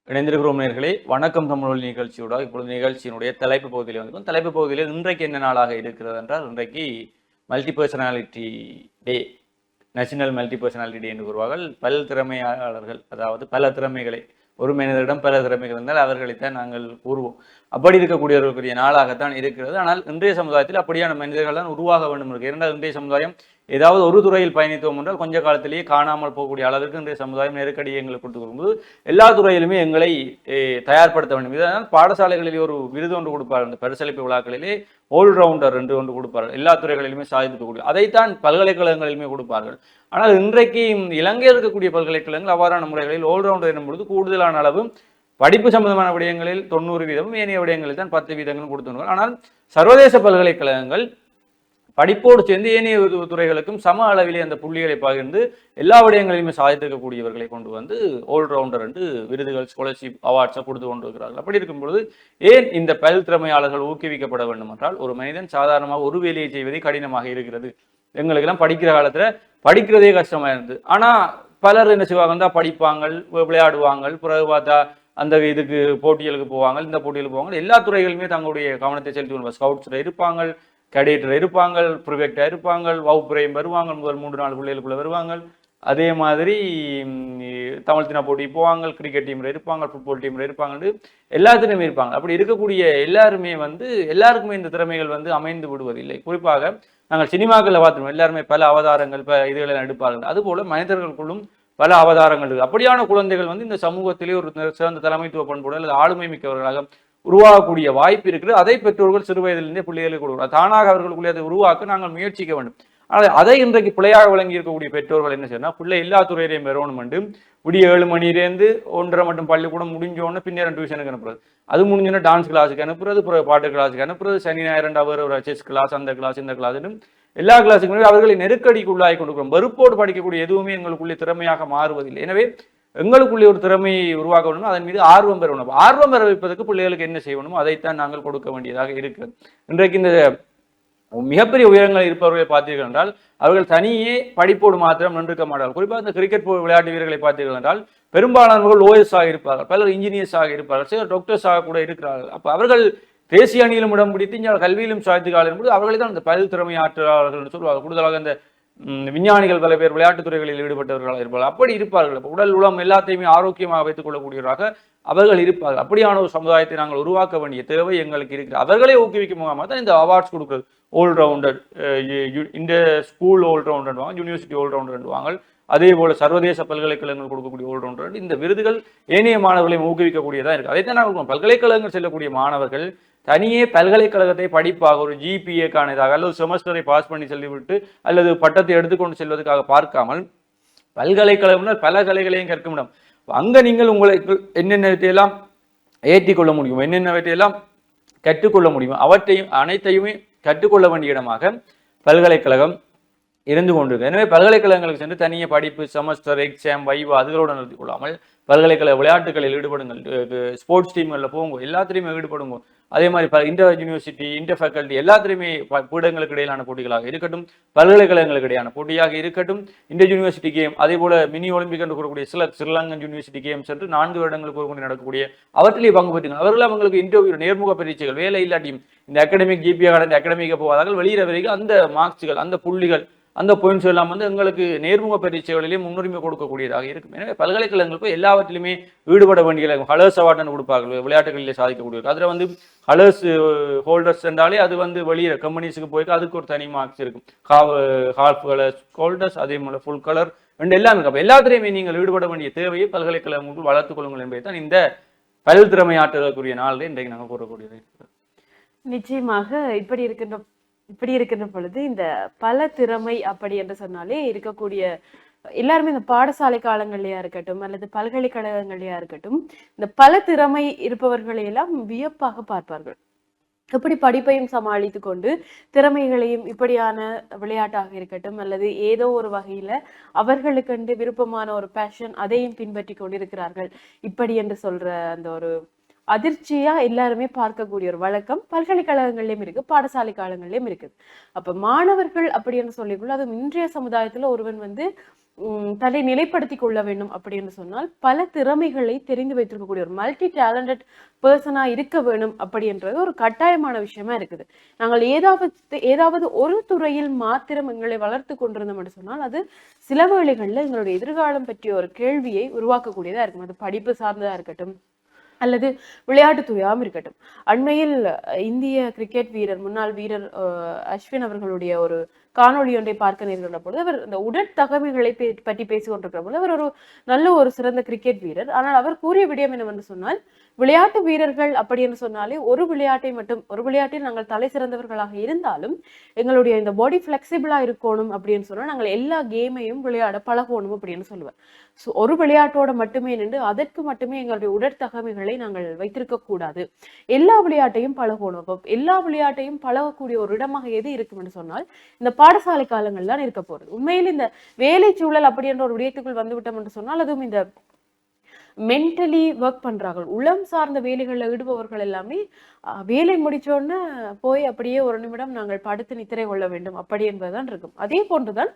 இணைந்திருக்கிறோம் நேயர்களே. வணக்கம் தமிழ் நிகழ்ச்சியோட இப்பொழுது நிகழ்ச்சியினுடைய தலைப்பு பகுதியில் வந்திருக்கும். தலைப்பு பகுதியில் இன்றைக்கு என்ன நாளாக இருக்கிறது என்றால், இன்றைக்கு மல்டி பர்சனாலிட்டி டே, நேஷனல் மல்டி பர்சனாலிட்டி டே என்று கூறுவார்கள். பல் திறமையாளர்கள், அதாவது பல திறமைகளை, ஒரு மனிதரிடம் பல திறமைகள் இருந்தால் அவர்களைத்தான் நாங்கள் கூறுவோம். அப்படி இருக்கக்கூடியவர்களுக்குரிய நாளாகத்தான் இருக்கிறது. ஆனால் இன்றைய சமுதாயத்தில் அப்படியான மனிதர்கள் தான் உருவாக வேண்டும் இருக்கு. இரண்டாவது, இன்றைய சமுதாயம் ஏதாவது ஒரு துறையில் பயணித்தோம் என்றால் கொஞ்ச காலத்திலேயே காணாமல் போகக்கூடிய அளவிற்கு இன்றைய சமுதாயம் நெருக்கடியை எங்களுக்கு கொடுத்து கொடுக்கும்போது எல்லா துறையிலுமே எங்களை தயார்படுத்த வேண்டும். இதனால் பாடசாலைகளிலே ஒரு விருது ஒன்று கொடுப்பார்கள், இந்த பரிசளிப்பு விழாக்களிலே ஆல்ரவுண்டர் என்று ஒன்று கொடுப்பார்கள். எல்லா துறைகளிலுமே சாதிக்கக்கூடிய அதைத்தான் பல்கலைக்கழகங்களிலுமே கொடுப்பார்கள். ஆனால் இன்றைக்கு இலங்கையில் இருக்கக்கூடிய பல்கலைக்கழகங்கள் அவ்வாறான முறைகளில் ஆல்ரவுண்டர் என்னும் பொழுது கூடுதலான அளவு படிப்பு சம்பந்தமான விடயங்களில் 90%, ஏனைய விடயங்களில் தான் 10% கொடுத்துள்ளார்கள். ஆனால் சர்வதேச பல்கலைக்கழகங்கள் படிப்போடு சேர்ந்து ஏனைய துறைகளுக்கும் சம அளவிலே அந்த புள்ளிகளை பகிர்ந்து எல்லா விடயங்களையுமே சாதித்திருக்கக்கூடியவர்களை கொண்டு வந்து ஆல்ரவுண்டர் என்று விருதுகள், ஸ்காலர்ஷிப், அவார்ட்ஸை கொடுத்து கொண்டிருக்கிறார்கள். அப்படி இருக்கும் பொழுது ஏன் இந்த பல் திறமையாளர்கள் ஊக்குவிக்கப்பட வேண்டும் என்றால், ஒரு மனிதன் சாதாரணமாக ஒரு வேலையை செய்வதே கடினமாக இருக்கிறது. எங்களுக்கெல்லாம் படிக்கிற காலத்துல படிக்கிறதே கஷ்டமா இருந்தது. ஆனா பலர் என்ன செய்வாங்க, படிப்பாங்க, விளையாடுவாங்க, பிறகு பார்த்தா அந்த இதுக்கு போட்டிகளுக்கு போவாங்க, இந்த போட்டிகளுக்கு போவாங்க. எல்லா துறைகளுமே தங்களுடைய கவனத்தை செலுத்தி ஸ்கவுட்ஸ்ல இருப்பாங்க, கேடேட்டர் இருப்பாங்க, ப்ரொஜெக்டா இருப்பாங்க, வகுப்புறையும் வருவாங்க, முதல் 3-4 பிள்ளைகளுக்குள்ள வருவாங்க. அதே மாதிரி தமிழ் தின போட்டி போவாங்க, கிரிக்கெட் டீம்ல இருப்பாங்க, ஃபுட்பால் டீம்ல இருப்பாங்க, எல்லாத்துலையுமே இருப்பாங்க. அப்படி இருக்கக்கூடிய எல்லாருமே எல்லாருக்குமே இந்த திறமைகள் அமைந்து விடுவதில்லை. குறிப்பாக நாங்கள் சினிமாக்களில் பார்த்துருவோம், எல்லாருமே பல அவதாரங்கள் இதுகளை எடுப்பார்கள். அதுபோல மனிதர்களுக்குள்ளும் பல அவதாரங்கள் இருக்கு. அப்படியான குழந்தைகள் இந்த சமூகத்திலே ஒரு சிறந்த தலைமைத்துவ பண்புடன் அல்லது ஆளுமை மிக்கவர்களாக உருவாகக்கூடிய வாய்ப்பு இருக்குது. அதை பெற்றோர்கள் சிறு வயதிலிருந்தே பிள்ளைகளுக்கு கொடுக்கணும். தானாக அவர்களுக்குள்ளே அதை உருவாக்க நாங்கள் முயற்சிக்க வேண்டும். ஆனால் அதை இன்றைக்கு பிள்ளையாக வழங்கி இருக்கக்கூடிய பெற்றோர்கள் என்ன செய்யணும், பிள்ளை எல்லா துறையிலையும் பெறணும் என்று விடிய 7 மணிலேருந்து 1:30 மட்டும் பள்ளிக்கூடம் முடிஞ்சோன்னு பின்னர் டியூஷனுக்கு அனுப்புறது, அது முடிஞ்சோன்னா டான்ஸ் கிளாஸுக்கு அனுப்புறது, பாட்டு கிளாஸுக்கு அனுப்புறது, சனி ஞாயிறு ஒரு செஸ் கிளாஸ், அந்த கிளாஸ், இந்த கிளாஸ், எல்லா கிளாஸுக்கும் அவர்களை நெருக்கடிக்குள்ளாகி கொண்டிருக்கிறோம். வெறுப்போடு படிக்கக்கூடிய எதுவுமே எங்களுக்குள்ளே திறமையாக மாறுவதில்லை. எனவே எங்களுக்குள்ளே ஒரு திறமையை உருவாக்க வேணும், அதன் மீது ஆர்வம் பெற வேணும். ஆர்வம் பெற வைப்பதற்கு பிள்ளைகளுக்கு என்ன செய்யணுமோ அதைத்தான் நாங்கள் கொடுக்க வேண்டியதாக இருக்கிறது. இன்றைக்கு இந்த மிகப்பெரிய உயரங்கள் இருப்பவர்களை பார்த்தீர்கள் என்றால் அவர்கள் தனியே படிப்போடு மாத்திரம் நின்றுக்க மாட்டார்கள். குறிப்பாக இந்த கிரிக்கெட் விளையாட்டு வீரர்களை பார்த்தீர்கள் என்றால் பெரும்பாலானவர்கள் லோயர்ஸ் ஆக இருப்பார்கள், பலர் இன்ஜினியர்ஸ் ஆக இருப்பார்கள், சிலர் டாக்டர்ஸ் ஆக கூட இருக்கிறார்கள். அப்போ அவர்கள் தேசிய அணியிலும் இடம் பிடித்து இங்கே கல்வியிலும் சாதித்துக்கால் என்பது அவர்களை தான் இந்த பல் திறமை ஆற்றாளர்கள் என்று சொல்வார்கள். கூடுதலாக இந்த விஞ்ஞானிகள் பல பேர் விளையாட்டுத் துறைகளில் ஈடுபட்டவர்களாக இருப்பார்கள். அப்படி இருப்பார்கள். உடல் உளம் எல்லாத்தையுமே ஆரோக்கியமாக வைத்துக் கொள்ளக்கூடியவராக அவர்கள் இருப்பார்கள். அப்படியான ஒரு சமுதாயத்தை நாங்கள் உருவாக்க வேண்டிய தேவை எங்களுக்கு இருக்கிறது. அவர்களே ஊக்குவிக்கும் முகமாக தான் இந்த அவார்ட்ஸ் கொடுக்குறது. ஆல்ரவுண்டர், இந்த ஸ்கூல் ஆல்ரவுண்டர், யூனிவர்சிட்டி ஆல்ரவுண்டர் வாங்க. அதே போல சர்வதேச பல்கலைக்கழகங்கள் கொடுக்கக்கூடிய ஆல்ரவுண்டர், இந்த விருதுகள் ஏனைய மாணவர்களையும் ஊக்குவிக்கக்கூடியதாக இருக்கு. அதைத்தான் நாங்கள் பல்கலைக்கழகங்கள் செல்லக்கூடிய மாணவர்கள் தனியே பல்கலைக்கழகத்தை படிப்பாக ஒரு ஜிபிஏக்கானதாக அல்லது செமஸ்டரை பாஸ் பண்ணி செல்லிவிட்டு அல்லது பட்டத்தை எடுத்துக்கொண்டு செல்வதற்காக பார்க்காமல் பல்கலைக்கழகம் பல கலைகளையும் கற்கும் இடம். அங்க நீங்கள் உங்களுக்கு என்னென்னவற்றையெல்லாம் ஏற்றிக்கொள்ள முடியும், என்னென்னவற்றையெல்லாம் கற்றுக்கொள்ள முடியும், அவற்றையும் அனைத்தையுமே கற்றுக்கொள்ள வேண்டிய இடமாக பல்கலைக்கழகம் இருந்து கொண்டிருக்கு. எனவே பல்கலைக்கழகங்களுக்கு சென்று தனியே படிப்பு, செமஸ்டர், எக்ஸாம், வைவா அதுகளோடு நிறுத்திக் கொள்ளாமல் பல்கலைக்கழக விளையாட்டுகளில் ஈடுபடுங்கள், ஸ்போர்ட்ஸ் டீம்களில் போங்க, எல்லாத்திலையுமே ஈடுபடுங்க. அதே மாதிரி இன்டர் யூனிவர்சிட்டி, இன்டர் ஃபேக்கல்டி எல்லாத்திலையுமே பீடங்களுக்கு இடையிலான போட்டிகளாக இருக்கட்டும், பல்கலைக்கழகங்களுக்கு இடையான போட்டியாக இருக்கட்டும், இன்டர் யூனிவர்சிட்டி கேம், அதே போல மினி ஒலிம்பிக் என்று கூறக்கூடிய ஸ்ரீலங்கன் யூனிவர்சிட்டி கேம்ஸ் என்று 4 வருடங்களுக்கு ஒரு முறை நடக்கக்கூடிய அவற்றிலேயே பங்கு பெற்றுங்க. அவர்கள் அவங்களுக்கு இன்டர்வியூ, நேர்முக பரீட்சைகள், வேலை இல்லாட்டியும் இந்த அகாடமிக் ஜிபிஏ கடந்த அகாடமிக்கு போவார்கள், வெளியிற வரைக்கும் அந்த மார்க்ஸ்கள், அந்த புள்ளிகள், அந்த பாயிண்ட்ஸ் எல்லாம் எங்களுக்கு நேர்முக பரீட்சைகளிலே முன்னுரிமை கொடுக்கக்கூடியதாக இருக்கும். எனவே பல்கலைக்கழகங்களுக்கு எல்லாவற்றிலுமே ஈடுபட வேண்டிய ஹலர்ஸ் அவார்டு கொடுப்பார்கள், விளையாட்டுகளிலே சாதிக்கக்கூடியது. அதில் ஹலர்ஸ் ஹோல்டர்ஸ் என்றாலே அது வெளியே கம்பெனிஸுக்கு போயிட்டு அதுக்கு ஒரு தனி மார்க்ஸ் இருக்கும். ஹாஃப் கலர் ஹோல்டர்ஸ், அதே போல ஃபுல் கலர் எல்லாமே இருக்கும். அப்போ எல்லாத்திலையுமே நீங்கள் ஈடுபட வேண்டிய தேவையை பல்கலைக்கழகங்கள் வளர்த்துக் கொள்ளுங்கள் என்பதை தான் இந்த பல் திறமை ஆற்றுவதற்குரிய நாளில் இன்றைக்கு நாங்கள் கூறக்கூடியது. நிச்சயமாக இப்படி இருக்கின்ற பொழுது இந்த பல திறமை அப்படி என்று சொன்னாலே இருக்கக்கூடிய எல்லாருமே இந்த பாடசாலை காலங்கள்லயா இருக்கட்டும் அல்லது பல்கலைக்கழகங்கள்லயா இருக்கட்டும், இந்த பல திறமை இருப்பவர்களை எல்லாம் வியப்பாக பார்ப்பார்கள். எப்படி படிப்பையும் சமாளித்து கொண்டு திறமைகளையும் இப்படியான விளையாட்டாக இருக்கட்டும் அல்லது ஏதோ ஒரு வகையில அவர்களுக்கு விருப்பமான ஒரு பேஷன் அதையும் பின்பற்றி கொண்டிருக்கிறார்கள் இப்படி என்று சொல்ற அந்த ஒரு அதிர்ச்சியா எல்லாருமே பார்க்கக்கூடிய ஒரு வழக்கம் பல்கலைக்கழகங்கள்லயும் இருக்கு, பாடசாலை காலங்கள்லயும் இருக்குது. அப்ப மாணவர்கள் அப்படின்னு சொல்லிக்குள்ள அதுவும் இன்றைய சமுதாயத்துல ஒருவன் தன்னை நிலைப்படுத்திக் கொள்ள வேண்டும் அப்படின்னு சொன்னால் பல திறமைகளை தெரிந்து வைத்திருக்கக்கூடிய ஒரு மல்டி டேலண்டட் பர்சனா இருக்க வேணும் அப்படின்றது ஒரு கட்டாயமான விஷயமா இருக்குது. நாங்கள் ஏதாவது ஒரு துறையில் மாத்திரம் எங்களை வளர்த்து கொண்டிருந்தோம் என்று சொன்னால் அது சில வேளைகள்ல எங்களுடைய எதிர்காலம் பற்றிய ஒரு கேள்வியை உருவாக்கக்கூடியதா இருக்கும். அது படிப்பு சார்ந்ததா இருக்கட்டும் அல்லது விளையாட்டுத்துறையாகவும் இருக்கட்டும். அண்மையில் இந்திய கிரிக்கெட் வீரர் முன்னாள் வீரர் அஸ்வின் அவர்களுடைய ஒரு காணொளி ஒன்றை பார்க்க நேர்கின்ற பொழுது அவர் இந்த உடற்தகமைகளை பற்றி பேசிக் கொண்டிருக்கிற பொழுது அவர் ஒரு நல்ல ஒரு சிறந்த கிரிக்கெட் வீரர். ஆனால் அவர் கூறிய விடயம் என்னவென்று சொன்னால் விளையாட்டு வீரர்கள் அப்படி என்று சொன்னாலே ஒரு விளையாட்டில் நாங்கள் தலை சிறந்தவர்களாக இருந்தாலும் எங்களுடைய இந்த பாடி பிளெக்சிபிளா இருக்கணும் அப்படின்னு சொன்னா நாங்கள் எல்லா கேமையும் விளையாட பழகணும் அப்படின்னு சொல்லுவேன். ஸோ ஒரு விளையாட்டோட மட்டுமே நின்று அதற்கு மட்டுமே எங்களுடைய உடற்தகமைகளை நாங்கள் வைத்திருக்க கூடாது. எல்லா விளையாட்டையும் பழகணும். அப்போ எல்லா விளையாட்டையும் பழகக்கூடிய ஒரு இடமாக எது இருக்கும் என்று சொன்னால் இந்த பாடசாலை காலங்கள் தான் இருக்க போறது. உண்மையில் இந்த வேலை சூழல் அப்படி என்ற ஒரு விடயத்துக்குள் வந்துவிட்டோம் என்று சொன்னால் அதுவும் இந்த மென்டலி ஒர்க் பண்றார்கள் உளம் சார்ந்த வேலைகளில் ஈடுபவர்கள் எல்லாமே வேலை முடிச்சோன்னு போய் அப்படியே ஒரு நிமிடம் நாங்கள் படுத்து நித்திரை கொள்ள வேண்டும் அப்படி என்பதுதான் இருக்கும். அதே போன்றுதான்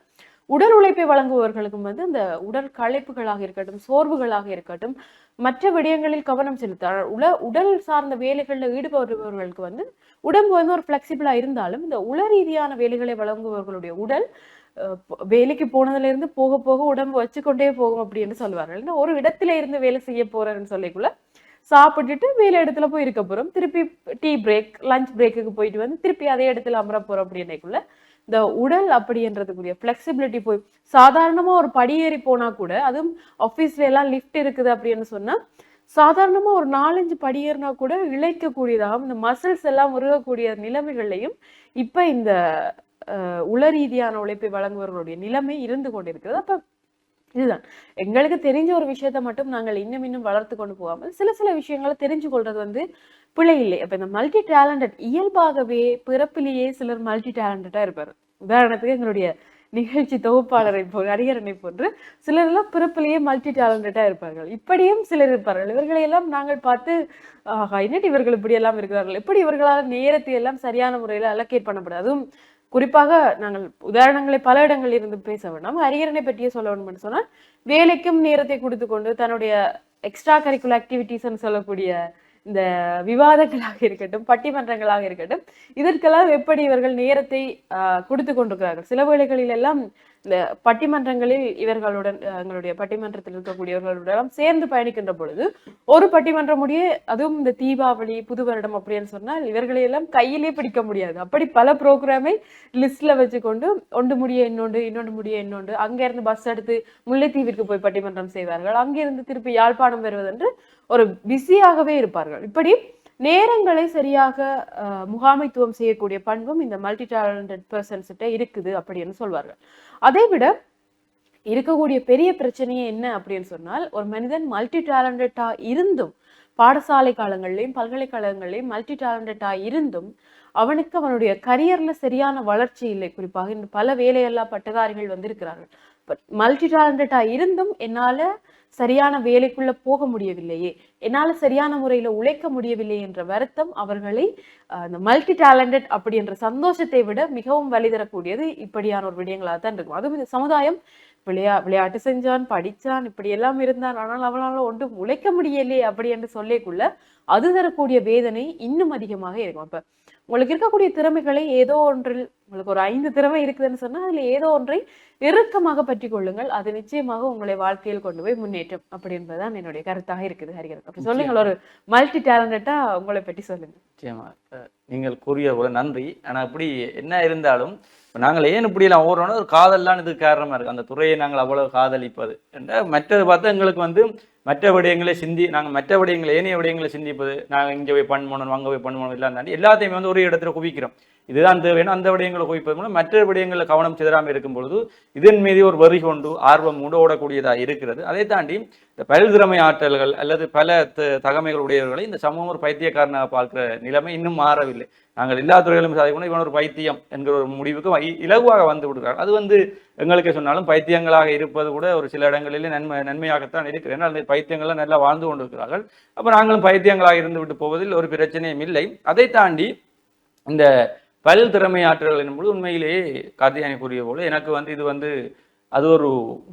உடல் உழைப்பை வழங்குபவர்களுக்கும் இந்த உடல் களைப்புகளாக இருக்கட்டும் சோர்வுகளாக இருக்கட்டும் மற்ற விடயங்களில் கவனம் செலுத்த உடல் சார்ந்த வேலைகளில் ஈடுபடுபவர்களுக்கு உடம்பு ஒரு பிளெக்சிபிளா இருந்தாலும் இந்த உள ரீதியான வேலைகளை வழங்குபவர்களுடைய உடல் வேலைக்கு போனதுல இருந்து போக போக உடம்பு வச்சுக்கொண்டே போகும் அப்படின்னு சொல்லுவார்கள். ஒரு இடத்துல இருந்து வேலை செய்ய போறேன்னு சொல்லிக்குள்ள சாப்பிட்டுட்டு வேலை இடத்துல போய் இருக்க போறோம், திருப்பி டீ பிரேக் லஞ்ச் பிரேக்குக்கு போயிட்டு திருப்பி அதே இடத்துல அமர போறோம் அப்படின்னக்குள்ள இந்த உடல் அப்படின்றதுக்குரிய பிளெக்சிபிலிட்டி போய் சாதாரணமா ஒரு படியேறி போனா கூட அதுவும் ஆஃபீஸ்ல எல்லாம் லிஃப்ட் இருக்குது அப்படின்னு சொன்னா சாதாரணமா ஒரு 4-5 படியேறினா கூட இழைக்கக்கூடியதாகவும் இந்த மசில்ஸ் எல்லாம் உருகக்கூடிய நிலைமைகள்லையும் இப்ப இந்த உள ரீதியான உழைப்பை வழங்குவவர்களுடைய நிலைமை இருந்து கொண்டிருக்கிறது. அப்ப இதுதான் எங்களுக்கு தெரிஞ்ச ஒரு விஷயத்த மட்டும் நாங்கள் இன்னும் வளர்த்து கொண்டு போகாமல் சில விஷயங்களை தெரிஞ்சு கொள்றது பிழை இல்லை. அப்ப இந்த மல்டி டேலண்டட் இயல்பாகவே பிறப்பிலேயே சிலர் மல்டி டேலண்டடா இருப்பாரு. உதாரணத்துக்கு எங்களுடைய நிகழ்ச்சி தொகுப்பாளரை அரியரனை போன்று சிலர் எல்லாம் பிறப்பிலேயே மல்டி டேலண்டடா இருப்பார்கள். இப்படியும் சிலர் இருப்பார்கள். இவர்களை எல்லாம் நாங்கள் பார்த்து என்னட்டு இவர்கள் இப்படி எல்லாம் இருக்கிறார்கள், எப்படி இவர்களால் நேரத்தை எல்லாம் சரியான முறையில அலோகேட் பண்ணப்படாது. அதுவும் குறிப்பாக நாங்கள் உதாரணங்களை பல இடங்களில் இருந்து பேச வேண்டாம், அரியரனை பற்றியே சொல்ல வேண்டும் சொன்னால் வேலைக்கும் நேரத்தை கொடுத்து கொண்டு தன்னுடைய எக்ஸ்ட்ரா கரிக்குலர் ஆக்டிவிட்டிஸ்ன்னு சொல்லக்கூடிய இந்த விவாதங்களாக இருக்கட்டும் பட்டிமன்றங்களாக இருக்கட்டும் இதற்கெல்லாம் எப்படி இவர்கள் நேரத்தை கொடுத்து கொண்டிருக்கிறார்கள். சில வேளைகளில் எல்லாம் இந்த பட்டிமன்றங்களில் இவர்களுடன் எங்களுடைய பட்டிமன்றத்தில் இருக்கக்கூடியவர்களுடன் சேர்ந்து பயணிக்கின்ற பொழுது ஒரு பட்டிமன்றம் முடிய அதுவும் இந்த தீபாவளி புது வருடம் அப்படின்னு சொன்னால் இவர்களை எல்லாம் கையிலே பிடிக்க முடியாது. அப்படி பல ப்ரோக்ராமை லிஸ்ட்ல வச்சுக்கொண்டு ஒன்று முடிய இன்னொன்று முடிய இன்னொன்று அங்க இருந்து பஸ் எடுத்து முல்லைத்தீவிற்கு போய் பட்டிமன்றம் செய்வார்கள், அங்கிருந்து திருப்பி யாழ்ப்பாணம் வருவதென்று ஒரு பிஸியாகவே இருப்பார்கள். இப்படி நேரங்களை சரியாக முகாமைத்துவம் செய்யக்கூடிய பண்பும் இந்த மல்டி டேலண்டட் பர்சன்ஸ் கிட்ட இருக்குது அப்படின்னு சொல்வார்கள். அதை விட இருக்கக்கூடிய பெரிய பிரச்சனையே என்ன அப்படின்னு சொன்னால் ஒரு மனிதன் மல்டி டேலண்டடா இருந்தும் பாடசாலை காலங்கள்லயும் பல்கலைக்கழகங்கள்லயும் மல்டி டேலண்டடா இருந்தும் அவனுக்கு அவனுடைய கரியர்ல சரியான வளர்ச்சி இல்லை. குறிப்பாக இந்த பல வேலையெல்லா பட்டதாரிகள் இருக்கிறார்கள். மல்டி டேலண்டடா இருந்தும் என்னால சரியான வேலைக்குள்ள போக முடியவில்லையே, என்னால சரியான முறையில உழைக்க முடியவில்லை என்ற வருத்தம் அவர்களை அந்த மல்டி டேலண்டட் அப்படி என்ற சந்தோஷத்தை விட மிகவும் வலி தரக்கூடியது இப்படியான ஒரு விடயங்களாக தான் இருக்கும். அதுவும் இந்த சமுதாயம் விளையாட்டு செஞ்சான் படிச்சான் இப்படி எல்லாம் இருந்தான் ஆனால் அவனால ஒன்றும் உழைக்க முடியலையே அப்படி என்று சொல்லிக்குள்ள அது தரக்கூடிய வேதனை இன்னும் அதிகமாக இருக்கும். அப்ப உங்களுக்கு இருக்கக்கூடிய திறமைகளை ஏதோ ஒன்றில் உங்களுக்கு ஒரு 5 திறமை இருக்குதுன்னு சொன்னா அதுல ஏதோ ஒன்றை இறுக்கமாக பற்றி கொள்ளுங்கள். அது நிச்சயமாக உங்களை வாழ்க்கையில் கொண்டு போய் முன்னேற்றம் அப்படி என்பதுதான் என்னுடைய கருத்தாக இருக்குது. ஹரிகரன் அப்படி சொல்லுங்கள், ஒரு மல்டி டேலண்டா உங்களை பற்றி சொல்லுங்க. நிச்சயமா நீங்கள் கூறிய போல நன்றி. ஆனா இப்படி என்ன இருந்தாலும் நாங்கள் ஏன் இப்படி எல்லாம் ஓடுறோம்னா ஒரு காதல்லாம் இதுக்கு காரணமா இருக்கு. அந்த துறையை நாங்கள் அவ்வளவு காதலிப்பது என்ற மற்றது பார்த்தா எங்களுக்கு மற்ற விடயங்களை நாங்கள் மற்ற விடயங்களை ஏனைய விடயங்களை சிந்திப்பது, நாங்கள் இங்கே போய் பண்ணணும் அங்கே போய் பண்ணணும் எல்லாம் தாண்டி எல்லாத்தையுமே ஒரு இடத்துல குவிக்கிறோம். இதுதான் தேவையான அந்த விடயங்களை குவிப்பது மூலம் மற்ற விடயங்களில் கவனம் சிதறாமல் இருக்கும் பொழுது இதன் மீது ஒரு வரி கொண்டு ஆர்வம் கொண்டு ஓடக்கூடியதாக இருக்கிறது. அதை தாண்டி இந்த பல்திறமை ஆற்றல்கள் அல்லது பல தகமைகள் உடையவர்களை இந்த சமூகம் ஒரு பைத்தியக்காரனாக பார்க்கிற நிலைமை இன்னும் மாறவில்லை. நாங்கள் எல்லா துறைகளும் சாதிக்கணும் இவன் ஒரு பைத்தியம் என்கிற ஒரு முடிவுக்கு இலகுவாக வந்து விடுகிறார். அது எங்களுக்கு சொன்னாலும் பைத்தியங்களாக இருப்பது கூட ஒரு சில இடங்களிலே நன்மையாகத்தான் இருக்கிறது. ஏன்னா அந்த பைத்தியங்கள்லாம் நல்லா வாழ்ந்து கொண்டு இருக்கிறார்கள். அப்போ நாங்களும் பைத்தியங்களாக இருந்து விட்டு போவதில் ஒரு பிரச்சனையும் இல்லை. அதை தாண்டி இந்த பல் திறமை ஆற்றல்கள் என்பது உண்மையிலேயே கார்த்தியானி கூறிய போல எனக்கு இது அது ஒரு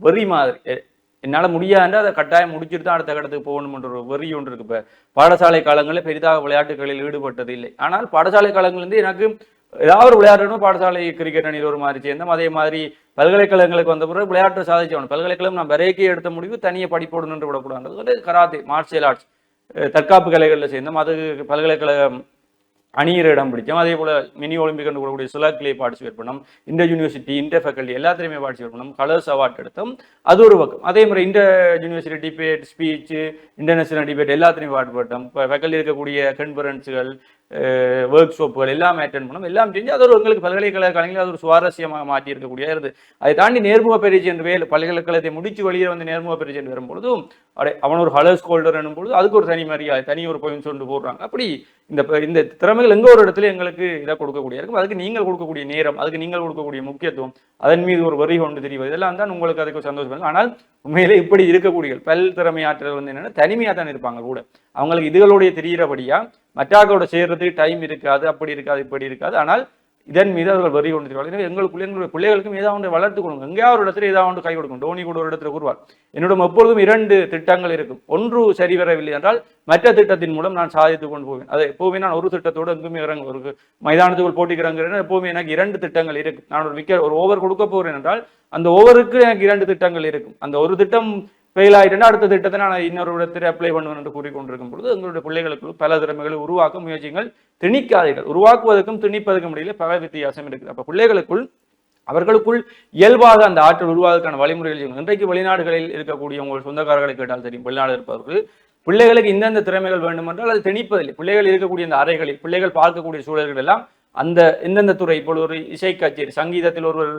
வெறி மாதிரி. என்னால் முடியாதுன்னா அதை கட்டாயம் முடிச்சுட்டு தான் அடுத்த கட்டத்துக்கு போகணும்ன்ற ஒரு வெறி ஒன்று இருக்கு. இப்போ பாடசாலை காலங்களில் பெரிதாக விளையாட்டுகளில் ஈடுபட்டது இல்லை. ஆனால் பாடசாலை காலங்கள்லேருந்து எனக்கு ஏதாவது ஒரு விளையாடணும், பாடசாலை கிரிக்கெட் அணியில் ஒரு மாதிரி சேர்ந்தோம். அதே மாதிரி பல்கலைக்கழகங்களுக்கு வந்த பிறகு விளையாட்டு சாதிச்சவன். பல்கலைக்கழகம் நான் வரைக்கே எடுத்த முடிவு தனியாக படிப்போடு நின்று விடக்கூடாது. வந்து கராத்தே, மார்ஷியல் ஆர்ட்ஸ், தற்காப்பு கலைகளில் சேர்ந்தோம். அது பல்கலைக்கழகம் அணியிற இடம் பிடிச்சோம். அதே போல் மினி ஒலிம்பிக் கூடக்கூடிய சுலாக்லேயே பார்ட்டிசிபேட் பண்ணோம். இன்டர் யூனிவர்சிட்டி, இன்டர் ஃபேக்கல்ட்டி எல்லாத்துலேயுமே பார்ட்டிசிபேட் பண்ணோம். கலர்ஸ் அவார்ட் எடுத்தோம். அது ஒரு பக்கம். அதே மாதிரி inter university debate, speech, international debate எல்லாத்துலேயும் பார்ட்டிசிபேட்டோம். இப்போ ஃபேக்கல்ட்டி இருக்கக்கூடிய கான்ஃபரன்ஸுகள், ஒர்க் ஷாப்புகள் எல்லாமே அட்டென்ட் பண்ணோம். எல்லாம் செஞ்சு அது ஒரு எங்களுக்கு பல்கலைக்கழக காலங்களில் அது ஒரு சுவாரஸ்யமாக மாற்றி இருக்கக்கூடிய இருந்தது. அதை தாண்டி நேர்முக பரீட்சை என்று வேலை பல்கலைக்கழகத்தை முடிச்சு வெளியே வந்து நேர்முக பரீட்சை என்று வரும்பொழுதும் அவன் ஒரு ஹலர்ஸ் ஹோல்டர் என்னும்பொழுது அதுக்கு ஒரு தனி மரியாதை, தனி ஒரு பாயிண்ட் சொல்லிட்டு போடுறாங்க. அப்படி இந்த திறமைகள் எங்க ஒரு இடத்துல எங்களுக்கு இதை கொடுக்கக்கூடிய இருக்கும். அதுக்கு நீங்கள் கொடுக்கக்கூடிய நேரம், அதுக்கு நீங்கள் கொடுக்கக்கூடிய முக்கியத்துவம், அதன் மீது ஒரு வரி கொண்டு தெரிவது, இதெல்லாம் தான் உங்களுக்கு அதுக்கு சந்தோஷம். ஆனால் உண்மையிலே இப்படி இருக்கக்கூடிய பல் திறமையாற்றல் வந்து என்னன்னா தனிமையாக தான் இருப்பாங்க கூட. அவங்களுக்கு இதுகளுடைய தெரிகிறபடியா மற்றாக்களோட சேர்றதுக்கு டைம் இருக்காது, அப்படி இருக்காது, இப்படி இருக்காது. ஆனால் இதன் மீது அவர்கள் வரி கொண்டு தெரிவாங்க. எனவே எங்களுடைய பிள்ளைகளுக்கும் ஏதாவது வளர்த்து கொடுங்க. எங்கேயாவது ஒரு இடத்துல ஏதாவது கை கொடுக்கும். டோனி கூட ஒரு இடத்துல கூறுவார், என்னிடம் எப்பொழுதும் 2 திட்டங்கள் இருக்கும். ஒன்று சரி வரவில்லை என்றால் மற்ற திட்டத்தின் மூலம் நான் சாதித்து கொண்டு போவேன். அதை எப்போவுமே நான் ஒரு திட்டத்தோடு எங்குமே இறங்க ஒரு மைதானத்துக்குள் போட்டிக்கிறேன். எப்போவுமே எனக்கு 2 திட்டங்கள் இருக்கு. நான் ஒரு ஓவர் கொடுக்க போகிறேன் என்றால் அந்த ஓவருக்கு எனக்கு 2 திட்டங்கள் இருக்கும். அந்த ஒரு திட்டம் ஃபெயில் ஆகிட்டேன்னா அடுத்த திட்டத்தை நான் இன்னொரு இடத்துல அப்ளை பண்ணுவேன் என்று கூறிக்கொண்டிருக்கும் பொழுது எங்களுடைய பிள்ளைகளுக்கு பல திறமைகளை உருவாக்க முயற்சிகள். திணிக்காதீர்கள். உருவாக்குவதற்கும் திணிப்பதற்கும் இடையில பல வித்தியாசம் இருக்குது. அப்ப பிள்ளைகளுக்குள் அவர்களுக்குள் இயல்பாக அந்த ஆற்றல் உருவாவதற்கான வழிமுறைகள். இன்றைக்கு வெளிநாடுகளில் இருக்கக்கூடிய உங்கள் சொந்தக்காரர்களை கேட்டால் தெரியும். வெளிநாடு இருப்பவர்கள் பிள்ளைகளுக்கு இந்தந்த திறமைகள் வேண்டும் என்றால் அது திணிப்பதில்லை. பிள்ளைகள் இருக்கக்கூடிய அந்த அறைகளில் பிள்ளைகள் பார்க்கக்கூடிய சூழல்கள் எல்லாம் அந்த எந்தெந்த துறை, இப்பொழுது ஒரு இசை கச்சேரி, சங்கீதத்தில் ஒருவர்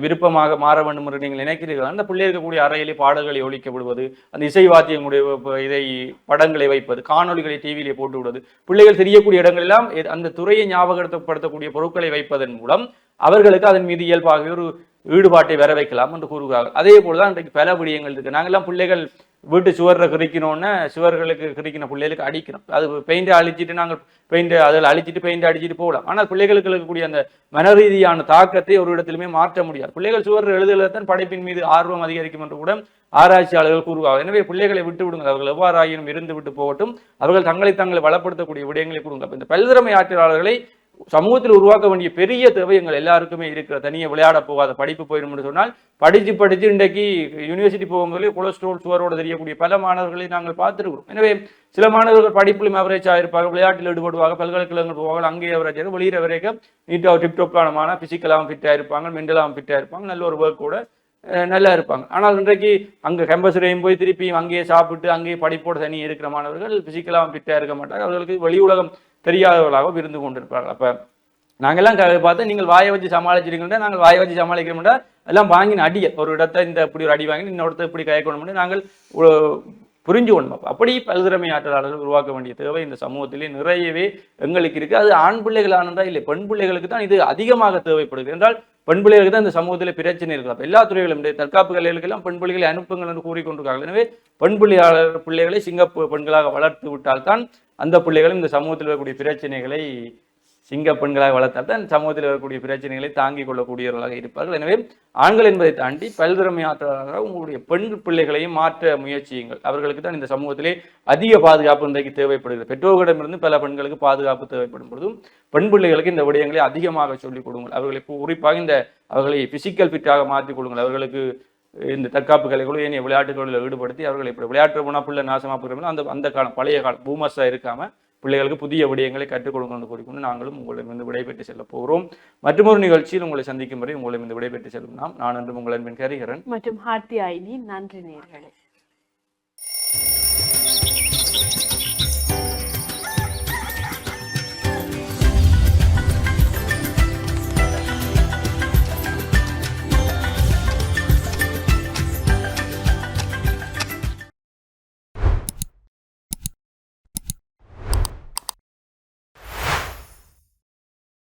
விருப்பமாக மாற வேண்டும் என்று நீங்கள் நினைக்கிறீர்கள், அந்த பிள்ளை இருக்கக்கூடிய அறையிலே பாடல்களை ஒழிக்க விடுவது, அந்த இசை வாத்தியங்களுடைய இதை படங்களை வைப்பது, காணொலிகளை டிவியிலே போட்டு விடுவது, பிள்ளைகள் தெரியக்கூடிய இடங்களெல்லாம் அந்த துறையை ஞாபகப்படுத்தக்கூடிய பொருட்களை வைப்பதன் மூலம் அவர்களுக்கு அதன் மீது இயல்பாகவே ஒரு ஈடுபாட்டை வர வைக்கலாம் என்று கூறுகிறார்கள். அதே போலதான் இன்றைக்கு பல விடயங்கள் இருக்கு. நாங்கெல்லாம் பிள்ளைகள் வீட்டு சுவரை கிரிக்கணும்னா சுவர்களுக்கு கிரிக்கின பிள்ளைகளுக்கு அடிக்கிறோம். அது பெயிண்டை அழிச்சிட்டு நாங்கள் அதில் அழிச்சிட்டு பெயிண்ட் அடிச்சுட்டு போகலாம். ஆனால் பிள்ளைகளுக்கு இருக்கக்கூடிய அந்த மன ரீதியான தாக்கத்தை ஒரு இடத்திலுமே மாற்ற முடியாது. பிள்ளைகள் சுவர் எழுதுதான் படைப்பின் மீது ஆர்வம் அதிகரிக்கும் என்று கூட ஆராய்ச்சியாளர்கள் கூறுவார்கள். எனவே பிள்ளைகளை விட்டு விடுங்கள். அவர்கள் எவ்வாறாயினும் இருந்து விட்டு போகட்டும். அவர்கள் தங்களை வளப்படுத்தக்கூடிய விடயங்களை கொடுங்க. இந்த பல்திறமை ஆற்றலாளர்களை சமூகத்தில் உருவாக்க வேண்டிய பெரிய தேவை எங்கள் எல்லாருக்குமே இருக்கிற. தனியாக விளையாட போகாத படிப்பு போயிடும் என்று சொன்னால் படிச்சு இன்றைக்கு யூனிவர்சிட்டி போகும்போது கொலஸ்ட்ரால் சுவரோடு தெரியக்கூடிய பல மாணவர்களை நாங்கள் பார்த்துருக்கிறோம். எனவே சில மாணவர்கள் படிப்பிலும் அவரேஜாக இருப்பார்கள், விளையாட்டில் ஈடுபடுவாங்க, பல்கலைக்கழகங்கள் போவாங்க, அங்கேயே அவரேஜாக வெளியிற வரைக்கும் நீட்டாக டிப்டாப்பான பிசிக்கலாகவும் ஃபிட்டாக இருப்பாங்க, மென்டலாகவும் ஃபிட்டாக இருப்பாங்க, நல்ல ஒரு ஒர்க்கோட நல்லா இருப்பாங்க. ஆனால் இன்றைக்கு அங்கே கேம்பஸ்லையும் போய் திருப்பியும் அங்கேயே சாப்பிட்டு அங்கேயே படிப்போடு தனியாக இருக்கிற மாணவர்கள் பிசிக்கலாகவும் ஃபிட்டாக இருக்க மாட்டாங்க. அவர்களுக்கு வெளி உலகம் தெரியாதவர்களாக இருந்து கொண்டிருப்பார்கள். அப்ப நாங்கெல்லாம் பார்த்து நீங்கள் வாயை வச்சு சமாளிச்சிருக்கீங்கன்னா நாங்கள் வாயை வச்சு சமாளிக்கிறோம்னா எல்லாம் வாங்கின அடிய ஒரு இடத்த இந்த இப்படி ஒரு அடி வாங்கி இன்னொருத்த இப்படி கயக்கணும்னு நாங்கள் புரிஞ்சு கொண்டோம். அப்படி பல்திறமை ஆற்றலாளர்கள் உருவாக்க வேண்டிய தேவை இந்த சமூகத்திலே நிறையவே எங்களுக்கு இருக்கு. அது ஆண் பிள்ளைகளானதா இல்லை, பெண் பிள்ளைகளுக்கு தான் இது அதிகமாக தேவைப்படுது. என்றால் பெண் பிள்ளைகளுக்கு தான் இந்த சமூகத்தில் பிரச்சனை இருக்குது. எல்லா துறைகளும் தற்காப்பு கலைகளுக்கெல்லாம் பெண் பிள்ளைகளை அனுப்புங்கள் என்று கூறிக்கொண்டிருக்கார்கள். எனவே பெண் பிள்ளைகளை சிங்கப்பு பெண்களாக வளர்த்து விட்டால்தான் அந்த பிள்ளைகளும் இந்த சமூகத்தில் இருக்கக்கூடிய பிரச்சனைகளை சிங்க பெண்களாக வளர்த்தால் தான் சமூகத்தில் இருக்கக்கூடிய பிரச்சனைகளை தாங்கிக் கொள்ளக்கூடியவர்களாக இருப்பார்கள். எனவே ஆண்கள் என்பதை தாண்டி பல்திறமை ஆற்றலாளராக உங்களுடைய பெண் பிள்ளைகளையும் மாற்ற முயற்சியுங்கள். அவர்களுக்கு தான் இந்த சமூகத்திலே அதிக பாதுகாப்பு இன்றைக்கு தேவைப்படுகிறது. பெற்றோர்களிடமிருந்து பல பெண்களுக்கு பாதுகாப்பு தேவைப்படும் பொழுதும் பெண் பிள்ளைகளுக்கு இந்த விடயங்களை அதிகமாக சொல்லிக் கொடுங்கள். அவர்களை குறிப்பாக அவர்களை பிசிக்கல் ஃபிட்டாக மாற்றிக் கொடுங்கள். அவர்களுக்கு இந்த தற்காப்பு கலைகளும் ஏனைய விளையாட்டுகளில் ஈடுபடுத்தி அவர்களை இப்படி விளையாட்டு போனால் பிள்ளை நாசமாக போகிறோம் அந்த காலம் பழைய காலம் பூமர்ஸாக இருக்காம பிள்ளைகளுக்கு புதிய விடயங்களை கற்றுக் கொடுக்கணும்னு கூறிக்கொண்டு நாங்களும் உங்களிடமிருந்து விடைபெற்று செல்ல போகிறோம். மற்றொரு நிகழ்ச்சியில் உங்களை சந்திக்கும் வரை உங்களிடமிருந்து விடைபெற்று செல்லும் நான் என்று உங்கள் அன்பின் கரிகரன் மற்றும் ஹார்த்தி ஆயினி. நன்றி நேயர்களே.